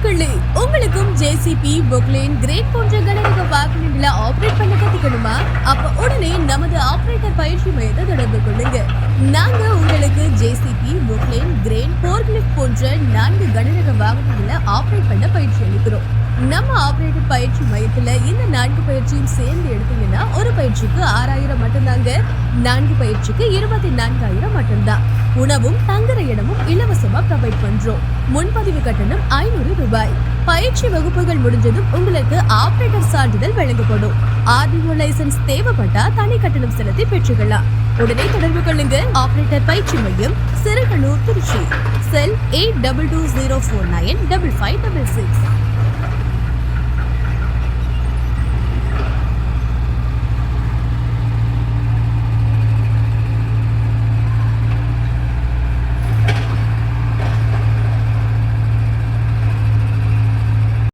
மக்களே, உங்களுக்கும் JCB, Poclain, crane போன்ற கனரக வாகனங்களை ஆபரேட் பண்ண கத்துக்கணுமா? அப்ப உடனே நமது ஆபரேட்டர் பயிற்சி மையத்தை தொடர்பு கொள்ளுங்க. நாங்க உங்களுக்கு ஜேசிபி, பொக்லைன், கிரேன், போர்க்லிஃப்ட் போன்ற 4 கனரக வாகனங்களை ஆபரேட் பண்ண பயிற்சி அளிக்கிறோம். நம்ம ஆபரேட்டர் பயிற்சி மையத்துல இந்த 4 பயிற்சியும் சேர்ந்து எடுத்தீங்கன்னா ஒரு பயிற்சிக்கு 6000 மட்டும்தாங்க. 4 பயிற்சிக்கு 24,000 மட்டும்தான். உணவும் தங்குற இடமும் இலவசமா ப்ரொவைட் பண்றோம். முன்பதிவு கட்டணம் 500 ரூபாய். பயிற்சி வகுப்புகள் முடிஞ்சதும் உங்களுக்கு ஆபரேட்டர் சான்றிதழ் வழங்கப்படும். ஆர்டிஓ லைசன்ஸ் தேவைப்பட்டா தனி கட்டணம் செலுத்தி பெற்றுக்கலாம். உடனே தொடர்பு கொள்ளுங்க. ஆபரேட்டர் பயிற்சி மையம், சிறுகனூர், திருச்சி. செல் 8220495566.